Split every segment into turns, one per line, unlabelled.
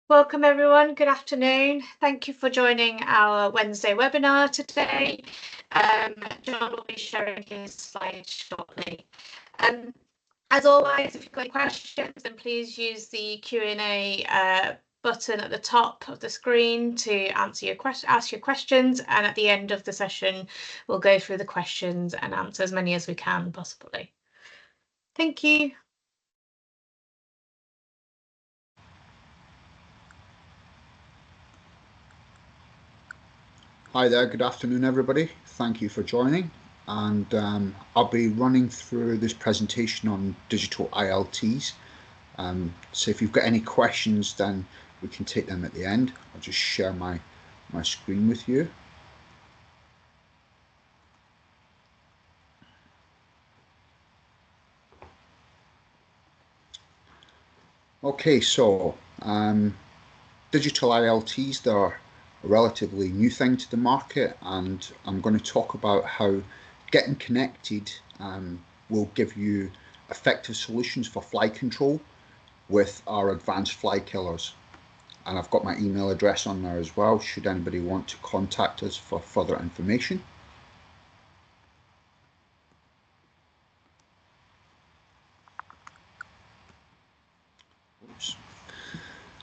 Welcome everyone, good afternoon. Thank you for joining our Wednesday webinar today. John will be sharing his slides shortly. As always, if you've got any questions, then please use the Q&A button at the top of the screen to ask your questions, and at the end of the session we'll go through the questions and answer as many as we can possibly. Thank you.
Hi there, good afternoon everybody. Thank you for joining, and I'll be running through this presentation on digital ILTs. So if you've got any questions, then we can take them at the end. I'll just share my screen with you. Okay, so digital ILTs, they're a relatively new thing to the market, and I'm going to talk about how getting connected will give you effective solutions for fly control with our advanced fly killers. And I've got my email address on there as well, should anybody want to contact us for further information. Oops.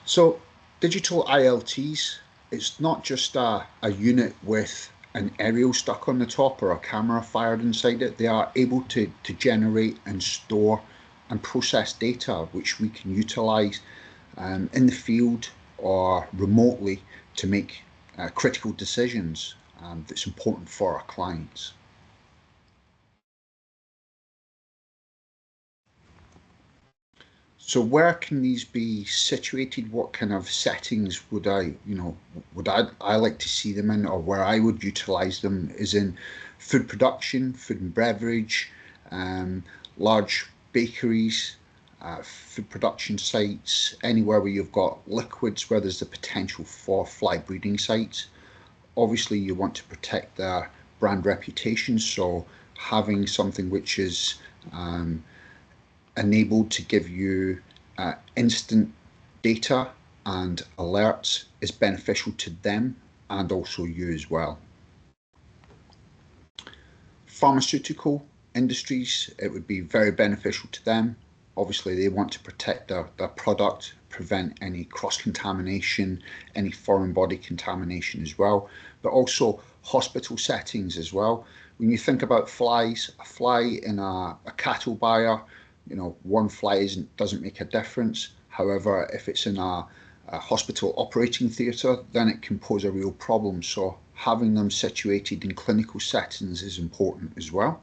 So digital ILTs, it's not just a unit with an aerial stuck on the top or a camera fired inside it. They are able to generate and store and process data which we can utilize in the field or remotely to make critical decisions that's important for our clients. So where can these be situated? What kind of settings would I like to see them in, or where I would utilize them is in food production, food and beverage, large bakeries, food production sites, anywhere where you've got liquids where there's the potential for fly breeding sites. Obviously you want to protect their brand reputation, so having something which is enabled to give you instant data and alerts is beneficial to them and also you as well. Pharmaceutical industries, it would be very beneficial to them. Obviously they want to protect their product, prevent any cross-contamination, any foreign body contamination as well, but also hospital settings as well. When you think about flies, a fly in a cattle byre, one fly doesn't make a difference. However, if it's in a hospital operating theatre, then it can pose a real problem. So having them situated in clinical settings is important as well.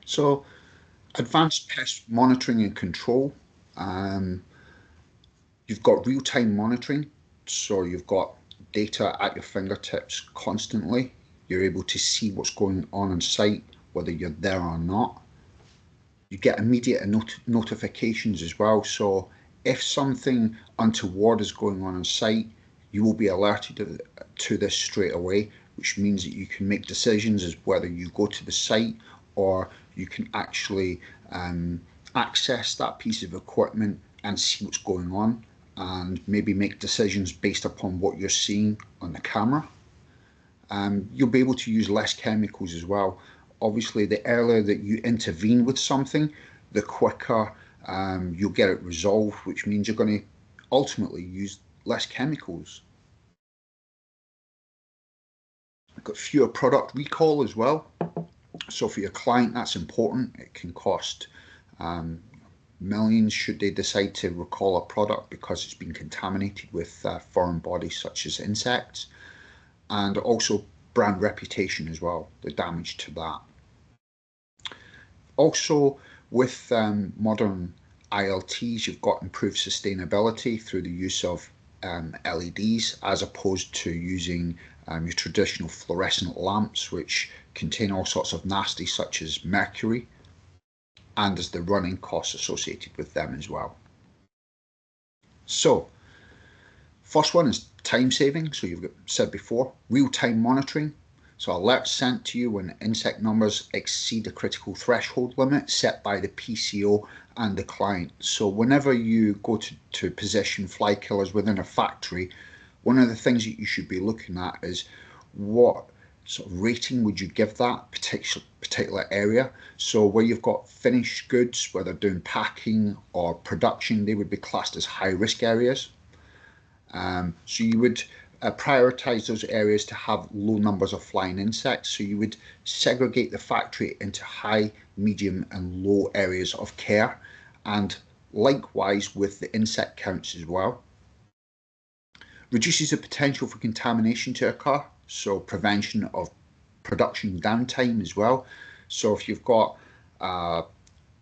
So advanced pest monitoring and control. You've got real-time monitoring, so you've got data at your fingertips constantly. You're able to see what's going on site, whether you're there or not. You get immediate notifications as well, so if something untoward is going on site, you will be alerted to this straight away, which means that you can make decisions as whether you go to the site or you can actually access that piece of equipment and see what's going on and maybe make decisions based upon what you're seeing on the camera. You'll be able to use less chemicals as well. Obviously, the earlier that you intervene with something, the quicker you'll get it resolved, which means you're going to ultimately use less chemicals. I've got fewer product recall as well. So for your client, that's important. It can cost millions should they decide to recall a product because it's been contaminated with foreign bodies such as insects, and also brand reputation as well, the damage to that. Also with modern ILTs, you've got improved sustainability through the use of LEDs as opposed to using your traditional fluorescent lamps, which contain all sorts of nasty such as mercury, and there's the running costs associated with them as well. So first one is time saving. So you've said before, real-time monitoring. So alerts sent to you when insect numbers exceed a critical threshold limit set by the PCO and the client. So whenever you go to position fly killers within a factory, one of the things that you should be looking at is what sort of rating would you give that particular area. So where you've got finished goods, whether doing packing or production, they would be classed as high risk areas. So you would prioritize those areas to have low numbers of flying insects. So you would segregate the factory into high, medium and low areas of care, and likewise with the insect counts as well. Reduces the potential for contamination to occur, so prevention of production downtime as well. So if you've got a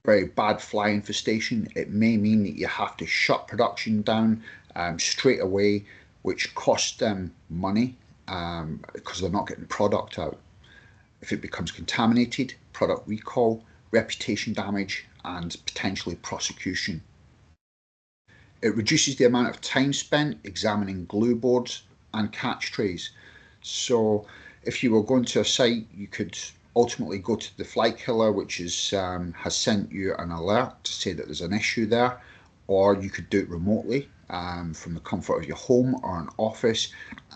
very bad fly infestation, it may mean that you have to shut production down straight away, which costs them money because they're not getting product out. If it becomes contaminated, product recall, reputation damage and potentially prosecution. It reduces the amount of time spent examining glue boards and catch trays. So if you were going to a site, you could ultimately go to the fly killer, which is has sent you an alert to say that there's an issue there, or you could do it remotely from the comfort of your home or an office,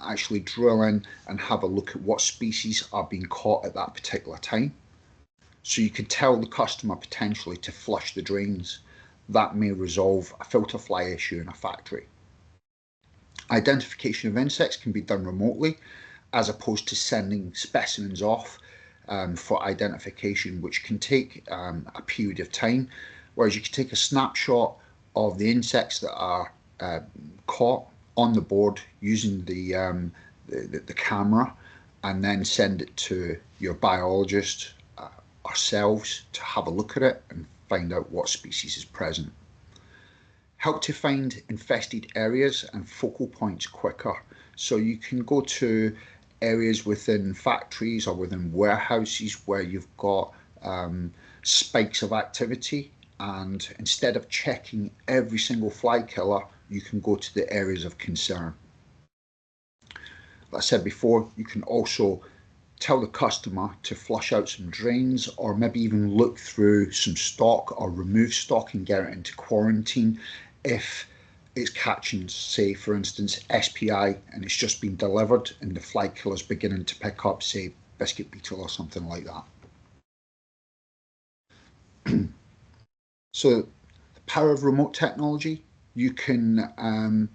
actually drill in and have a look at what species are being caught at that particular time. So you could tell the customer potentially to flush the drains. That may resolve a filter fly issue in a factory. Identification of insects can be done remotely as opposed to sending specimens off for identification, which can take a period of time, whereas you can take a snapshot of the insects that are caught on the board using the camera and then send it to your biologist ourselves to have a look at it and find out what species is present. Help to find infested areas and focal points quicker. So you can go to areas within factories or within warehouses where you've got spikes of activity, and instead of checking every single fly killer, you can go to the areas of concern. Like I said before, you can also tell the customer to flush out some drains, or maybe even look through some stock or remove stock and get it into quarantine if it's catching, say for instance, SPI and it's just been delivered and the fly killer's beginning to pick up, say, biscuit beetle or something like that. So the power of remote technology, you can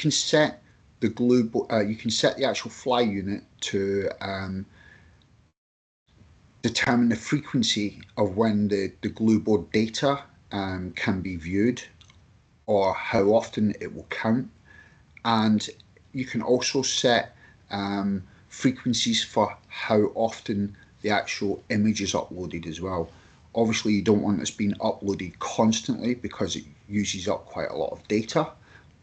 set the glue, you can set the actual fly unit to determine the frequency of when the glue board data can be viewed, or how often it will count. And you can also set frequencies for how often the actual image is uploaded as well. Obviously you don't want this being uploaded constantly because it uses up quite a lot of data,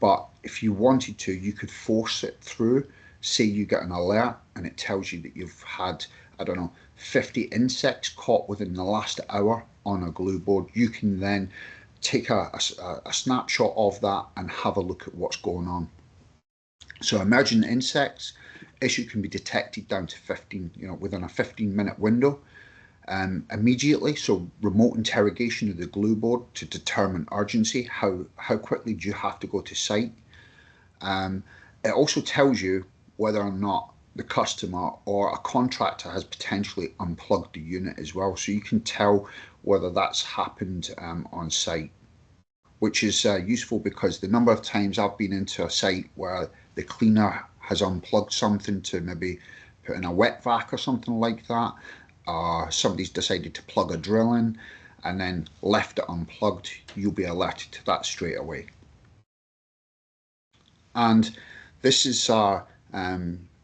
but if you wanted to, you could force it through. Say you get an alert and it tells you that you've had, I don't know, 50 insects caught within the last hour on a glue board. You can then take a snapshot of that and have a look at what's going on. So emergent insects issue can be detected down to 15, within a 15-minute window immediately. So remote interrogation of the glue board to determine urgency. How quickly do you have to go to site? It also tells you whether or not the customer or a contractor has potentially unplugged the unit as well. So you can tell whether that's happened on site, which is useful because the number of times I've been into a site where the cleaner has unplugged something to maybe put in a wet vac or something like that, somebody's decided to plug a drill in and then left it unplugged, you'll be alerted to that straight away. And this is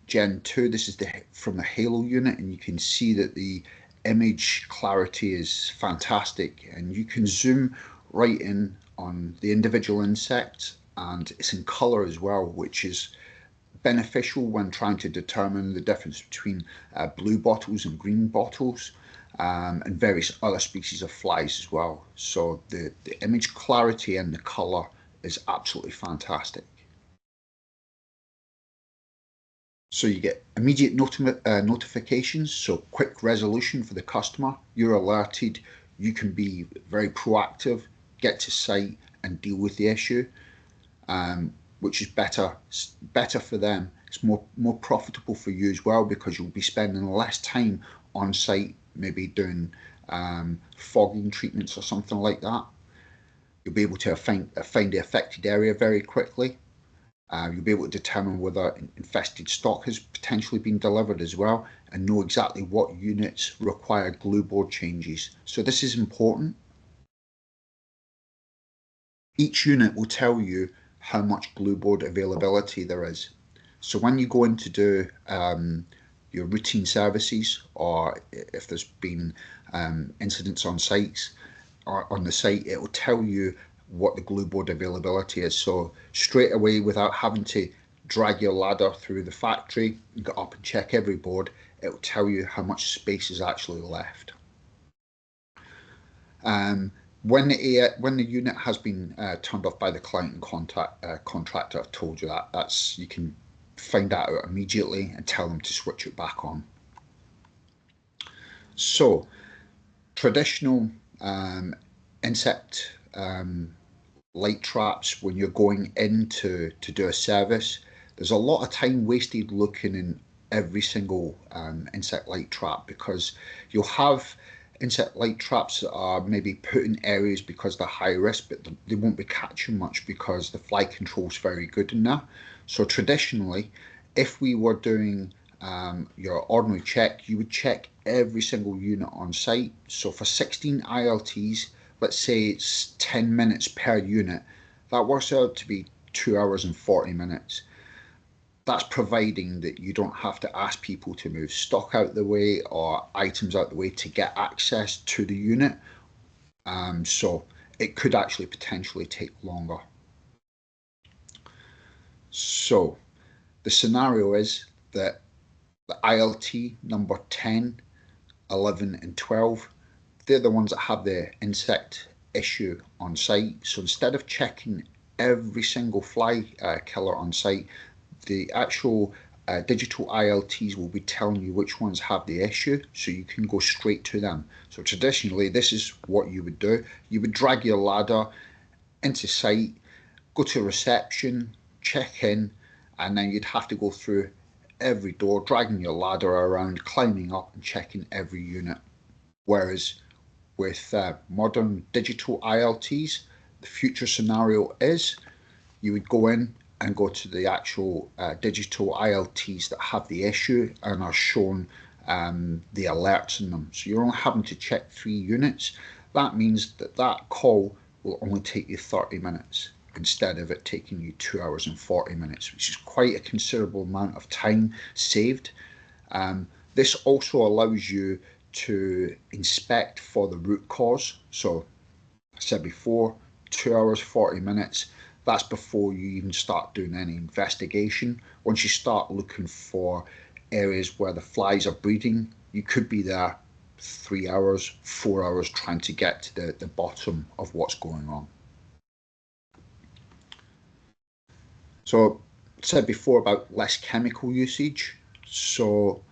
Gen 2, this is from the Halo unit, and you can see that the image clarity is fantastic, and you can zoom right in on the individual insect, and it's in color as well, which is beneficial when trying to determine the difference between blue bottles and green bottles, and various other species of flies as well. So the image clarity and the color is absolutely fantastic. So you get immediate notifications, so quick resolution for the customer. You're alerted, you can be very proactive, get to site and deal with the issue, which is better for them. It's more profitable for you as well, because you'll be spending less time on site, maybe doing fogging treatments or something like that. You'll be able to find the affected area very quickly. You'll be able to determine whether infested stock has potentially been delivered as well, and know exactly what units require glue board changes. So this is important. Each unit will tell you how much glue board availability there is. So when you go in to do your routine services, or if there's been incidents on sites or on the site, it will tell you what the glue board availability is. So straight away, without having to drag your ladder through the factory and get up and check every board, it will tell you how much space is actually left. When the unit has been turned off by the client and contractor, I've told you that. You can find that out immediately and tell them to switch it back on. So traditional insect light traps, when you're going in to do a service, there's a lot of time wasted looking in every single insect light trap, because you'll have insect light traps that are maybe put in areas because they're high risk, but they won't be catching much because the fly control is very good in there. So traditionally, if we were doing your ordinary check, you would check every single unit on site. So for 16 ILTs, let's say it's 10 minutes per unit, that works out to be 2 hours and 40 minutes. That's providing that you don't have to ask people to move stock out the way or items out the way to get access to the unit. So it could actually potentially take longer. So the scenario is that the ILT number 10, 11 and 12, they're the ones that have the insect issue on site. So instead of checking every single fly killer on site, the actual digital ILTs will be telling you which ones have the issue, so you can go straight to them. So traditionally, this is what you would do. You would drag your ladder into site, go to reception, check in, and then you'd have to go through every door, dragging your ladder around, climbing up and checking every unit. Whereas with modern digital ILTs, the future scenario is you would go in and go to the actual digital ILTs that have the issue and are shown the alerts in them. So you're only having to check 3 units. That means that call will only take you 30 minutes instead of it taking you 2 hours and 40 minutes, which is quite a considerable amount of time saved. This also allows you to inspect for the root cause. So I said before, 2 hours, 40 minutes. That's before you even start doing any investigation. Once you start looking for areas where the flies are breeding, you could be there 3 hours, 4 hours trying to get to the bottom of what's going on. So I said before about less chemical usage. So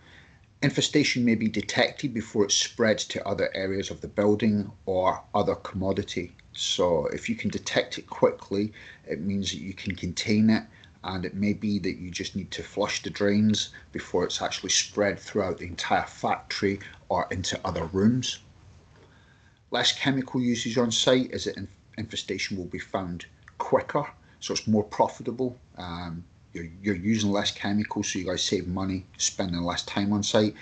infestation may be detected before it spreads to other areas of the building or other commodity. So if you can detect it quickly, it means that you can contain it, and it may be that you just need to flush the drains before it's actually spread throughout the entire factory or into other rooms. Less chemical usage on site is that infestation will be found quicker, so it's more profitable. You're using less chemicals, so you guys save money, spending less time on site.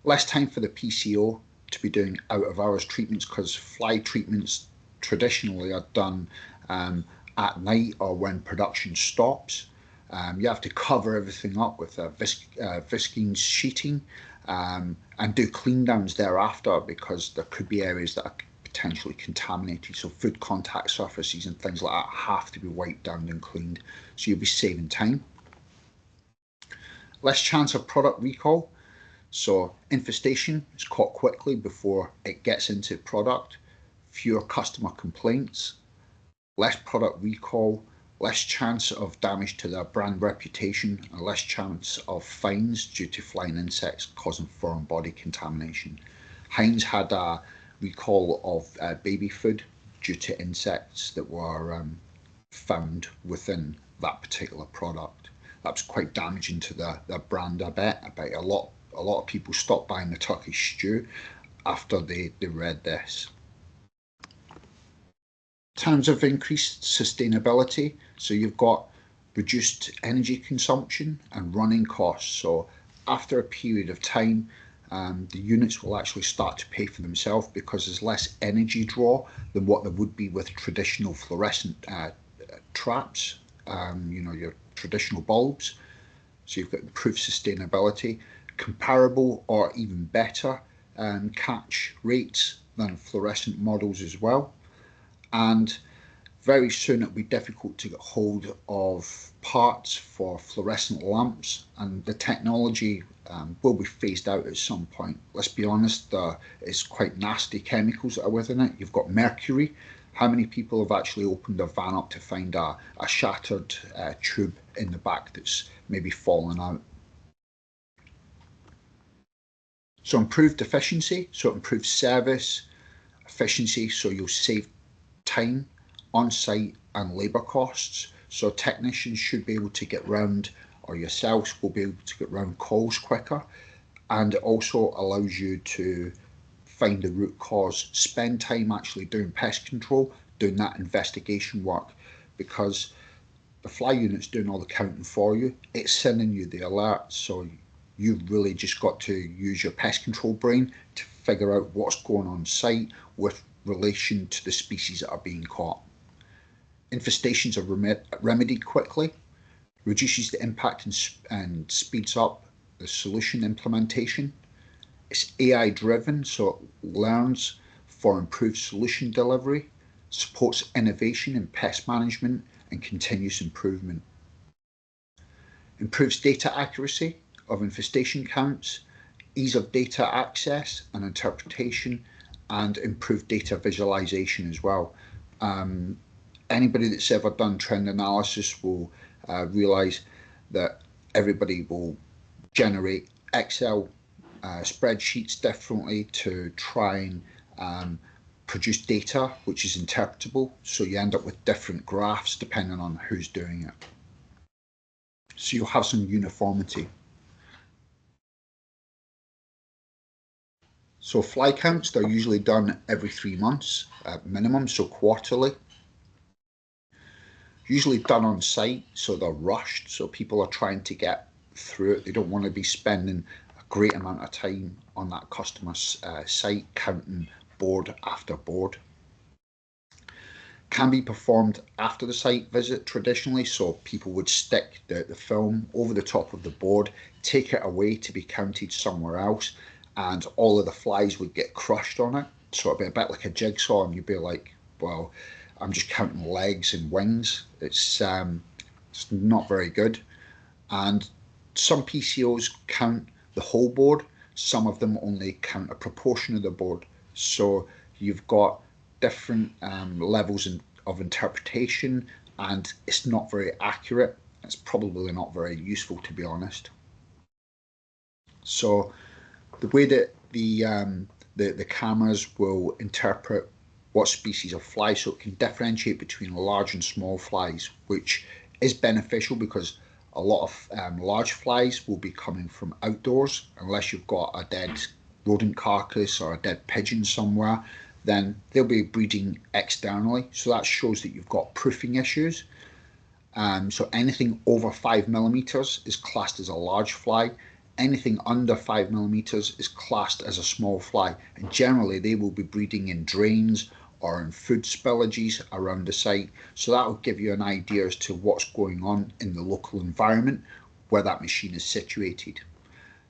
Less time for the PCO to be doing out of hours treatments, because fly treatments traditionally are done at night or when production stops. You have to cover everything up with viscine sheeting and do clean downs thereafter, because there could be areas that are potentially contaminated. So food contact surfaces and things like that have to be wiped down and cleaned, so you'll be saving time. Less chance of product recall. So infestation is caught quickly before it gets into product. Fewer customer complaints, less product recall, less chance of damage to their brand reputation, and less chance of fines due to flying insects causing foreign body contamination. Heinz had a recall of baby food due to insects that were found within that particular product. That was quite damaging to the brand, I bet. I bet a lot of people stopped buying the Turkish stew after they read this. In terms of increased sustainability, so you've got reduced energy consumption and running costs. So after a period of time, the units will actually start to pay for themselves because there's less energy draw than what there would be with traditional fluorescent traps, your traditional bulbs. So you've got improved sustainability, comparable or even better catch rates than fluorescent models as well. And very soon it'll be difficult to get hold of parts for fluorescent lamps, and the technology will be phased out at some point. Let's be honest, it's quite nasty chemicals that are within it. You've got mercury. How many people have actually opened their van up to find a shattered tube in the back that's maybe fallen out? So improved efficiency, so improved service, efficiency, so you'll save time on site and labour costs. So technicians should be able to get round, or yourselves will be able to get round calls quicker, and it also allows you to find the root cause, spend time actually doing pest control, doing that investigation work, because the fly unit's doing all the counting for you. It's sending you the alerts, so you've really just got to use your pest control brain to figure out what's going on site with relation to the species that are being caught. Infestations are remedied quickly, reduces the impact and speeds up the solution implementation. It's AI driven, so it learns for improved solution delivery, supports innovation in pest management and continuous improvement. Improves data accuracy of infestation counts, ease of data access and interpretation, and improved data visualization as well. Anybody that's ever done trend analysis will realise that everybody will generate Excel spreadsheets differently to try and produce data which is interpretable, so you end up with different graphs depending on who's doing it. So you'll have some uniformity. So fly counts, they're usually done every 3 months at minimum, so quarterly. Usually done on site, so they're rushed, so people are trying to get through it. They don't want to be spending a great amount of time on that customer's site counting board after board. Can be performed after the site visit traditionally, so people would stick the film over the top of the board, take it away to be counted somewhere else, and all of the flies would get crushed on it. So it'd be a bit like a jigsaw, and you'd be like, well, I'm just counting legs and wings. It's not very good. And some PCOs count the whole board, some of them only count a proportion of the board. So you've got different levels of interpretation, and it's not very accurate. It's probably not very useful, to be honest. So the way that the cameras will interpret what species of fly, so it can differentiate between large and small flies, which is beneficial because a lot of large flies will be coming from outdoors. Unless you've got a dead rodent carcass or a dead pigeon somewhere, then they'll be breeding externally, so that shows that you've got proofing issues. So anything over 5 millimeters is classed as a large fly. Anything under 5 millimeters is classed as a small fly, and generally they will be breeding in drains or in food spillages around the site. So that will give you an idea as to what's going on in the local environment where that machine is situated.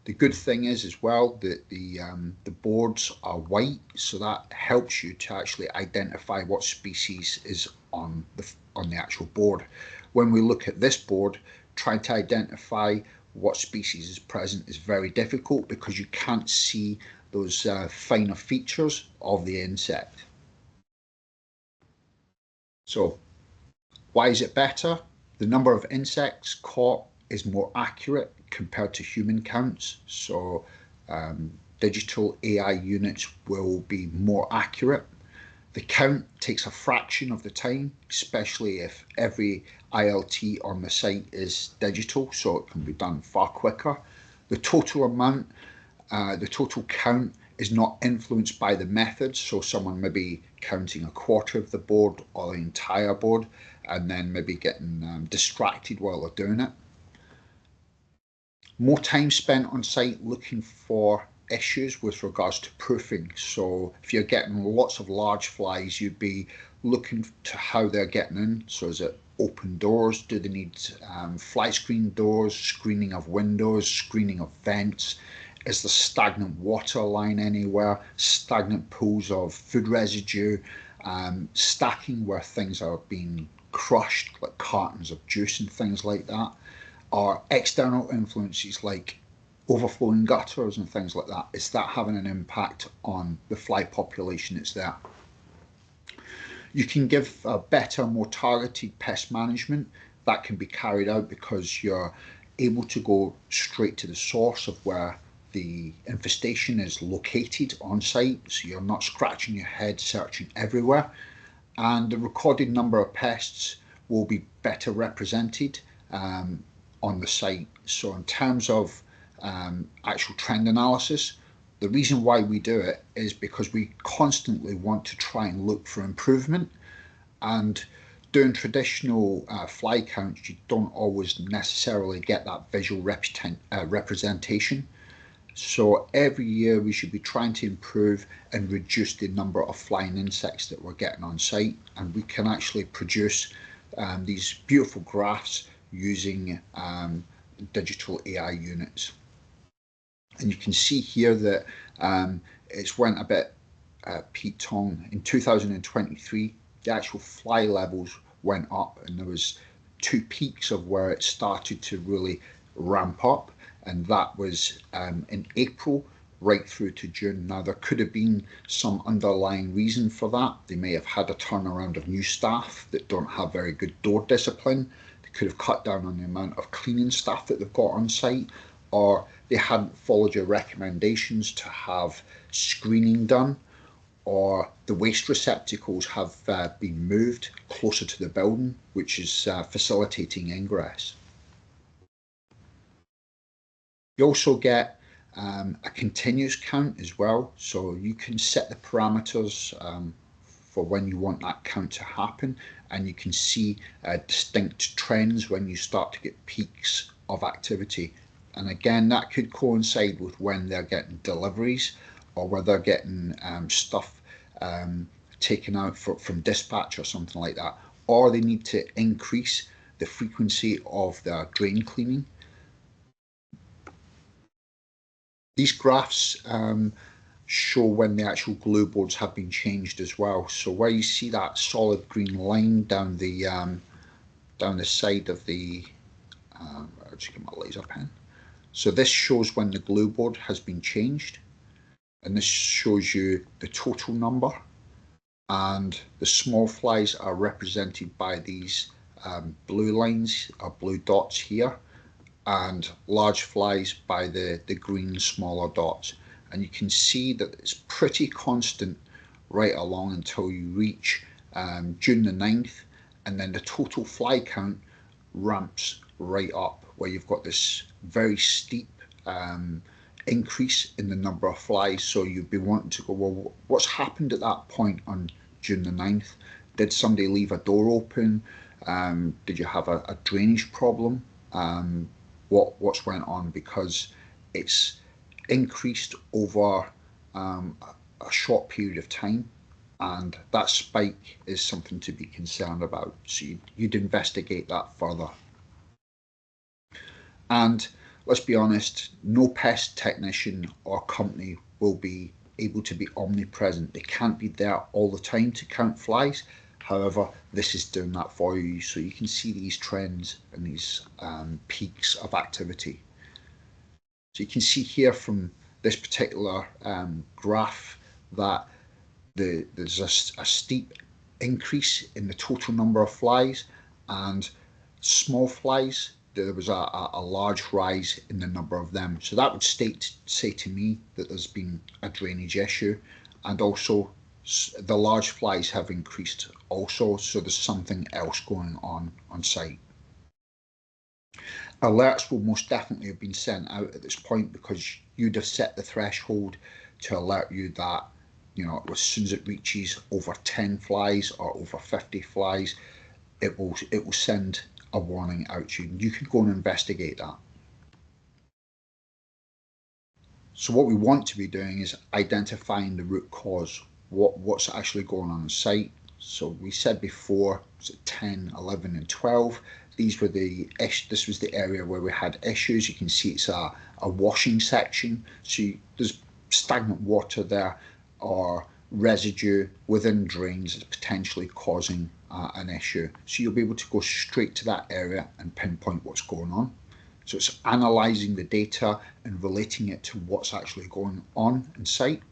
The good thing is as well that the boards are white, so that helps you to actually identify what species is on the actual board. When we look at this board, trying to identify what species is present is very difficult because you can't see those finer features of the insect. So why is it better? The number of insects caught is more accurate compared to human counts. So digital AI units will be more accurate. The count takes a fraction of the time, especially if every ILT on the site is digital, so it can be done far quicker. The total amount, the total count is not influenced by the method, so someone may be counting a quarter of the board or the entire board and then maybe getting distracted while they're doing it. More time spent on site looking for issues with regards to proofing. So if you're getting lots of large flies, you'd be looking to how they're getting in. So is it open doors? Do they need fly screen doors, screening of windows, screening of vents? Is there stagnant water line anywhere? Stagnant pools of food residue? Stacking where things are being crushed, like cartons of juice and things like that? Or external influences like overflowing gutters and things like that? Is that having an impact on the fly population that's there? You can give a better, more targeted pest management. That can be carried out because you're able to go straight to the source of where the infestation is located on site, so you're not scratching your head searching everywhere, and the recorded number of pests will be better represented on the site. So in terms of actual trend analysis, the reason why we do it is because we constantly want to try and look for improvement, and doing traditional fly counts, you don't always necessarily get that visual representation. So every year we should be trying to improve and reduce the number of flying insects that we're getting on site, and we can actually produce these beautiful graphs using digital AI units. And you can see here that it's went a bit peaked on in 2023. The actual fly levels went up, and there was 2 peaks of where it started to really ramp up, and that was in April right through to June. Now there could have been some underlying reason for that. They may have had a turnaround of new staff that don't have very good door discipline. They could have cut down on the amount of cleaning staff that they've got on site, or they hadn't followed your recommendations to have screening done, or the waste receptacles have been moved closer to the building, which is facilitating ingress. You also get a continuous count as well, so you can set the parameters for when you want that count to happen, and you can see distinct trends when you start to get peaks of activity. And again, that could coincide with when they're getting deliveries, or where they're getting stuff taken out from dispatch or something like that, or they need to increase the frequency of their drain cleaning. These graphs show when the actual glue boards have been changed as well. So where you see that solid green line down the side of the, I'll just get my laser pen. So this shows when the glue board has been changed, and this shows you the total number, and the small flies are represented by these blue lines or blue dots here, and large flies by the green smaller dots. And you can see that it's pretty constant right along until you reach June the 9th, and then the total fly count ramps right up, where you've got this very steep increase in the number of flies. So you'd be wanting to go, well, what's happened at that point on June the 9th? Did somebody leave a door open? Did you have a drainage problem? What's went on? Because it's increased over a short period of time, and that spike is something to be concerned about. So you'd investigate that further. And let's be honest, no pest technician or company will be able to be omnipresent. They can't be there all the time to count flies. However, this is doing that for you, so you can see these trends and these peaks of activity. So you can see here from this particular graph that there's a steep increase in the total number of flies, and small flies, there was a large rise in the number of them. So that would say to me that there's been a drainage issue, and also The large flies have increased also, so there's something else going on site. Alerts will most definitely have been sent out at this point because you'd have set the threshold to alert you that, you know, as soon as it reaches over 10 flies or over 50 flies, it will send a warning out to you. You can go and investigate that. So what we want to be doing is identifying the root cause, what's actually going on site. So we said before, was it 10, 11 and 12? This was the area where we had issues. You can see it's a washing section. So there's stagnant water there or residue within drains that's potentially causing an issue. So you'll be able to go straight to that area and pinpoint what's going on. So it's analysing the data and relating it to what's actually going on in site.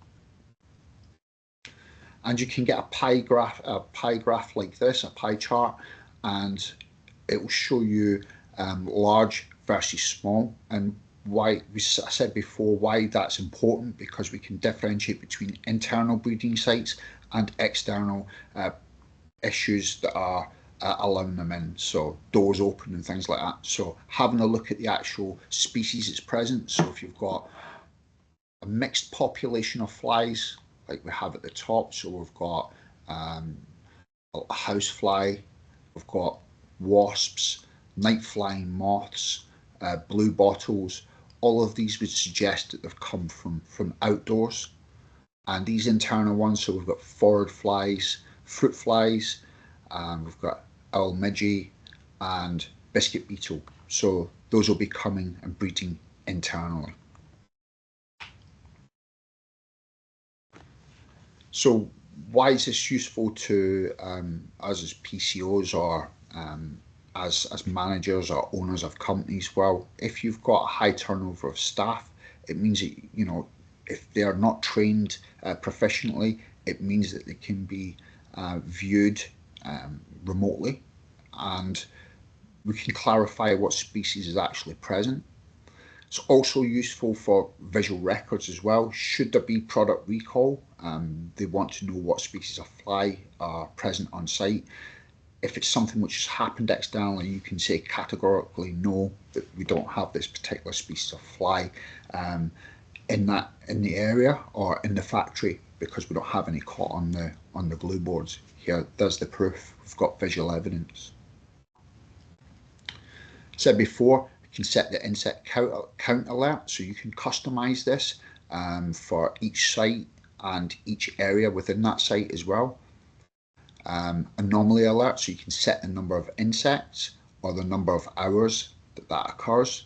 And you can get a pie graph like this, a pie chart, and it will show you large versus small. And why, I said before, why that's important, because we can differentiate between internal breeding sites and external issues that are allowing them in, so doors open and things like that. So having a look at the actual species that's present. So if you've got a mixed population of flies like we have at the top, so we've got a house fly, we've got wasps, night flying moths, blue bottles, all of these would suggest that they've come from outdoors. And these internal ones, so we've got forward flies, fruit flies, we've got owl midgie and biscuit beetle. So those will be coming and breeding internally. So why is this useful to us as PCOs or as managers or owners of companies? Well, if you've got a high turnover of staff, it means that, you know, if they are not trained proficiently, it means that they can be viewed remotely, and we can clarify what species is actually present. It's also useful for visual records as well. Should there be product recall, they want to know what species of fly are present on site. If it's something which has happened externally, you can say categorically no, that we don't have this particular species of fly in the area or in the factory, because we don't have any caught on the glue boards. Here, there's the proof. We've got visual evidence. Said before, you can set the insect count alert, so you can customize this for each site and each area within that site as well. Anomaly alert, so you can set the number of insects or the number of hours that occurs.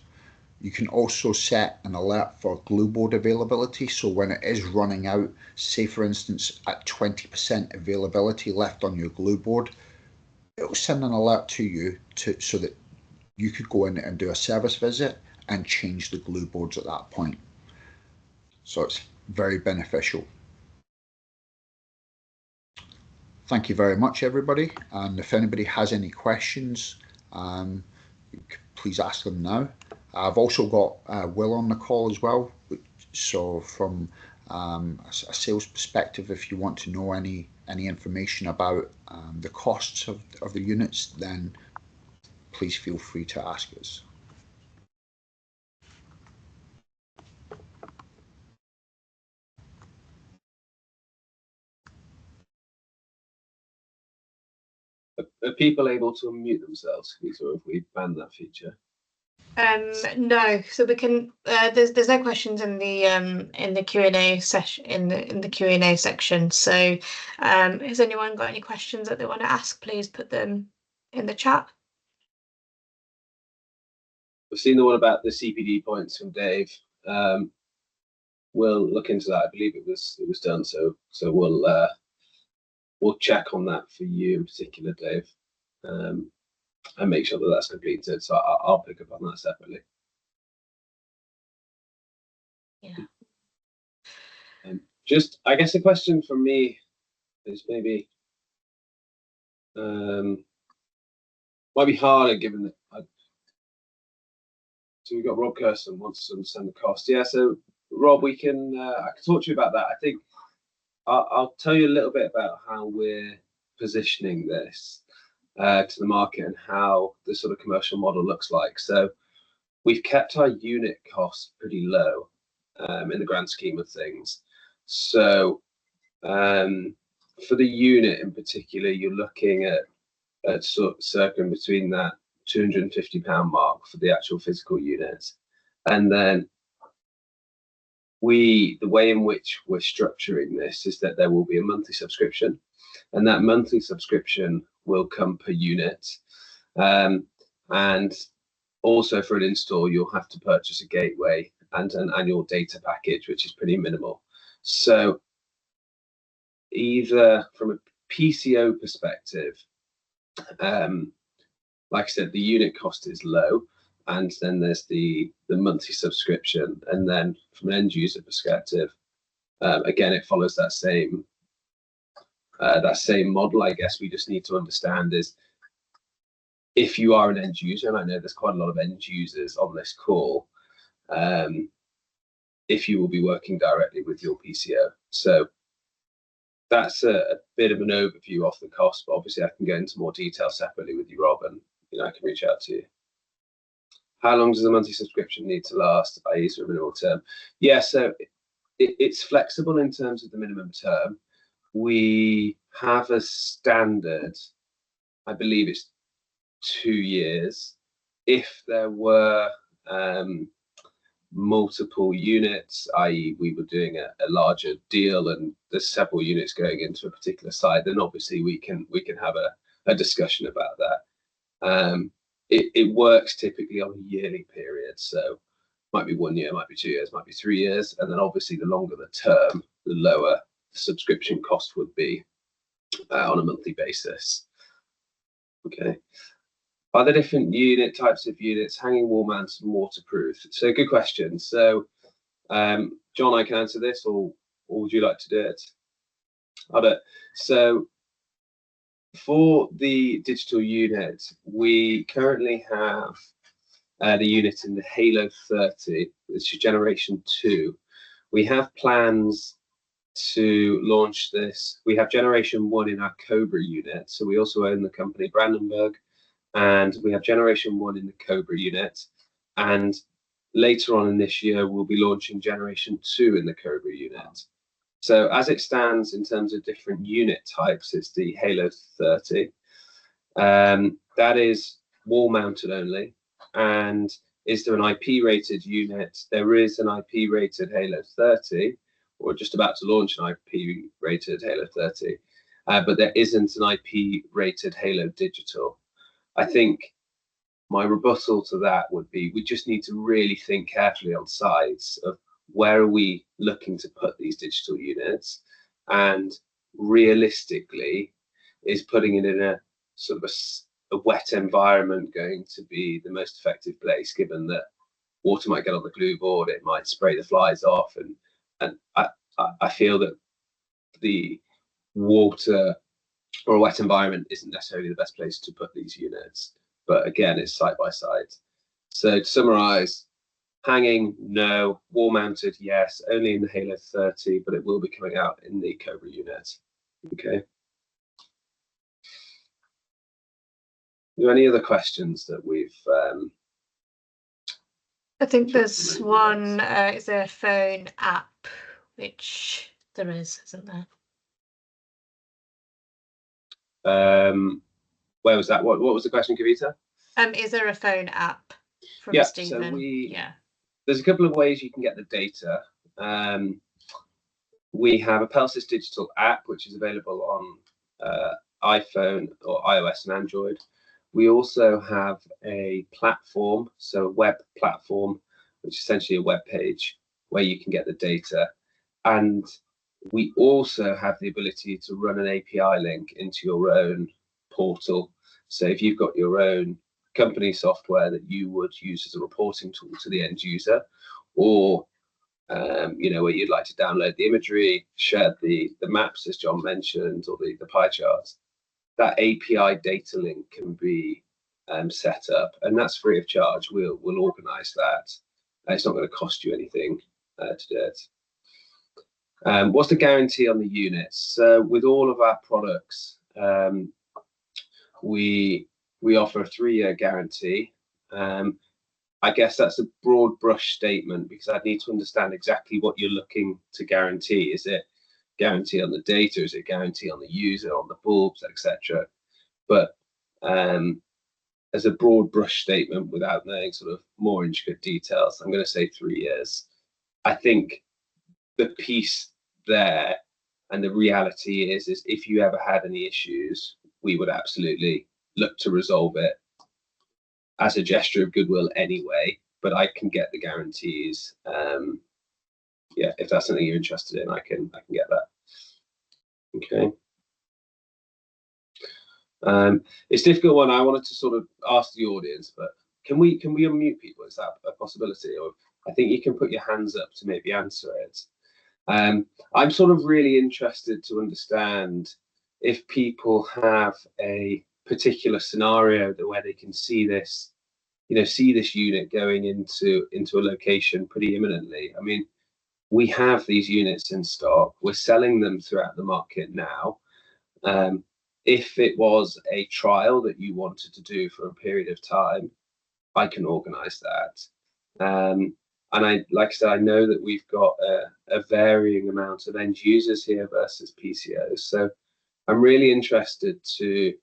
You can also set an alert for glue board availability, so when it is running out, say for instance at 20% availability left on your glue board, it will send an alert to you so that you could go in and do a service visit and change the glue boards at that point. So it's very beneficial. Thank you very much, everybody, and if anybody has any questions, please ask them now. I've also got Will on the call as well, so from a sales perspective, if you want to know any information about the costs of the units, then please feel free to ask us.
Are people able to unmute themselves, or if we ban that feature?
No, so we can. There's no questions in the Q&A session in the Q&A section. So, has anyone got any questions that they want to ask? Please put them in the chat.
We've seen the one about the CPD points from Dave. We'll look into that. I believe it was done. So we'll check on that for you in particular, Dave, and make sure that that's completed. So I'll pick up on that separately.
Yeah.
Just, I guess, a question from me is maybe might be harder given that. So we've got Rob Kirsten wants to understand the cost. Yeah, so Rob, I can talk to you about that. I think I'll tell you a little bit about how we're positioning this to the market and how the sort of commercial model looks like. So we've kept our unit costs pretty low in the grand scheme of things. So for the unit in particular, you're looking at sort of circa between that £250 mark for the actual physical unit. And then the way in which we're structuring this is that there will be a monthly subscription, and that monthly subscription will come per unit. And also for an install, you'll have to purchase a gateway and an annual data package, which is pretty minimal. So either from a PCO perspective, like I said, the unit cost is low, and then there's the monthly subscription, and then from an end user perspective, again, it follows that same model. I guess we just need to understand is, if you are an end user, and I know there's quite a lot of end users on this call, if you will be working directly with your PCO. So that's a bit of an overview of the cost, but obviously I can go into more detail separately with you, Rob, and I can reach out to you. How long does a monthly subscription need to last, i.e. for a minimal term? Yeah, so it's flexible in terms of the minimum term. We have a standard, I believe it's 2 years. If there were multiple units, i.e. we were doing a larger deal and there's several units going into a particular site, then obviously we can have a discussion about that. It works typically on a yearly period, so might be 1 year, might be 2 years, might be 3 years, and then obviously the longer the term, the lower the subscription cost would be on a monthly basis. Okay. Are there different types of units, hanging wall mounts and waterproof? So good question. So John, I can answer this, or would you like to do it? So for the digital unit, we currently have the unit in the Halo 30, which is generation 2. We have plans to launch this. We have generation 1 in our Cobra unit, so we also own the company Brandenburg, and we have generation 1 in the Cobra unit, and later on in this year we'll be launching generation 2 in the Cobra unit. So as it stands in terms of different unit types, it's the Halo 30. That is wall mounted only. And is there an IP rated unit? There is an IP rated Halo 30. We're just about to launch an IP rated Halo 30, but there isn't an IP rated Halo Digital. I think my rebuttal to that would be, we just need to really think carefully on sites of where are we looking to put these digital units, and realistically, is putting it in a sort of a wet environment going to be the most effective place, given that water might get on the glue board, it might spray the flies off, and I feel that the water or a wet environment isn't necessarily the best place to put these units. But again, it's site by site. So to summarize, hanging, no. Wall mounted, yes. Only in the Halo 30, but it will be coming out in the Cobra unit. Okay. Are there any other questions that we've
I think there's one, is there a phone app, which there is, isn't there?
Where was that? What was the question, Kavita?
Is there a phone app from Stephen?
So there's a couple of ways you can get the data. We have a Pelsys digital app, which is available on iPhone or iOS and Android. We also have a platform, so a web platform, which is essentially a web page where you can get the data. And we also have the ability to run an API link into your own portal. So if you've got your own company software that you would use as a reporting tool to the end user, or where you'd like to download the imagery, share the maps, as John mentioned, or the pie charts, that API data link can be set up, and that's free of charge. We'll organise that. It's not going to cost you anything to do it. What's the guarantee on the units? So with all of our products, we offer a 3-year guarantee. I guess that's a broad brush statement because I'd need to understand exactly what you're looking to guarantee. Is it guarantee on the data? Is it guarantee on the user, on the bulbs, etc.? But as a broad brush statement without knowing sort of more intricate details, I'm going to say 3 years. I think the piece there and the reality is if you ever had any issues, we would absolutely look to resolve it as a gesture of goodwill anyway, but I can get the guarantees. Yeah, if that's something you're interested in, I can get that. Okay. It's a difficult one. I wanted to sort of ask the audience, but can we unmute people? Is that a possibility? Or I think you can put your hands up to maybe answer it. I'm sort of really interested to understand if people have a particular scenario where they can see this, see this unit going into a location pretty imminently. I mean, we have these units in stock. We're selling them throughout the market now. If it was a trial that you wanted to do for a period of time, I can organise that. And like I said, I know that we've got a varying amount of end users here versus PCOs. So I'm really interested to,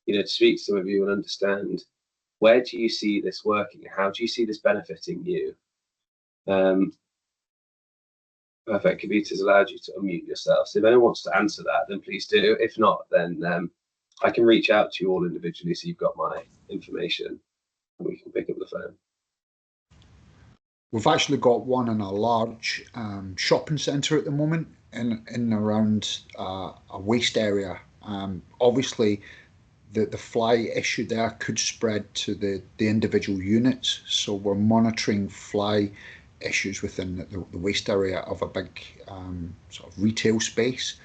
to speak to some of you and understand, where do you see this working? How do you see this benefiting you? Perfect. Kavita's allowed you to unmute yourself. So if anyone wants to answer that, then please do. If not, then I can reach out to you all individually so you've got my information and we can pick up the phone.
We've actually got one in a large shopping centre at the moment in and around a waste area. Obviously, the fly issue there could spread to the individual units, so we're monitoring fly issues within the waste area of a big sort of retail space.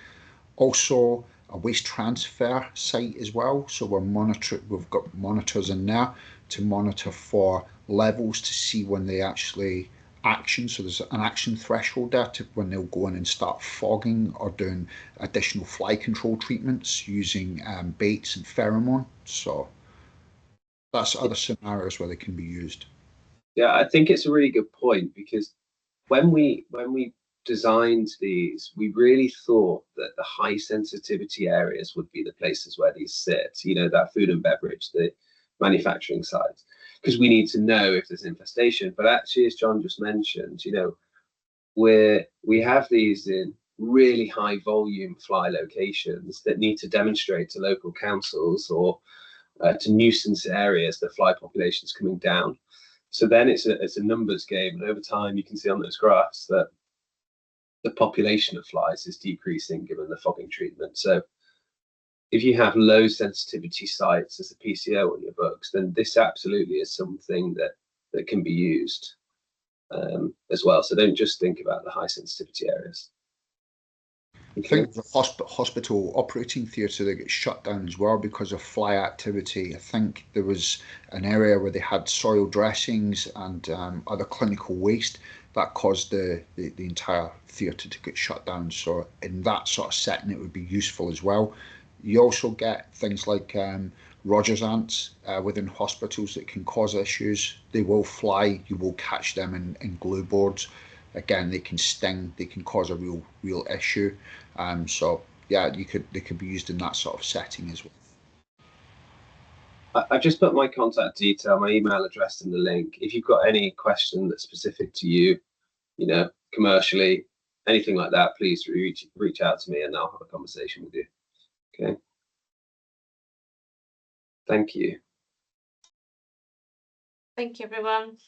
Also, a waste transfer site as well, so we've got monitors in there to monitor for levels to see when they actually action. So there's an action threshold there to when they'll go in and start fogging or doing additional fly control treatments using baits and pheromone. So that's other scenarios where they can be used.
Yeah, I think it's a really good point, because when we designed these, we really thought that the high sensitivity areas would be the places where these sit, that food and beverage, the manufacturing sites, because we need to know if there's infestation. But actually, as John just mentioned, we have these in really high volume fly locations that need to demonstrate to local councils or to nuisance areas that fly population's coming down. So then it's a numbers game, and over time you can see on those graphs that the population of flies is decreasing given the fogging treatment. So if you have low sensitivity sites as a PCO on your books, then this absolutely is something that can be used as well. So don't just think about the high sensitivity areas.
I think the hospital operating theatre that gets shut down as well because of fly activity. I think there was an area where they had soil dressings and other clinical waste that caused the entire theatre to get shut down. So in that sort of setting, it would be useful as well. You also get things like Rogers ants within hospitals that can cause issues. They will fly. You will catch them in glue boards. Again, they can sting. They can cause a real issue. So yeah, they could be used in that sort of setting as well.
I've just put my contact detail, my email address in the link. If you've got any question that's specific to you, commercially, anything like that, please reach out to me and I'll have a conversation with you. Okay. Thank you.
Thank you, everyone.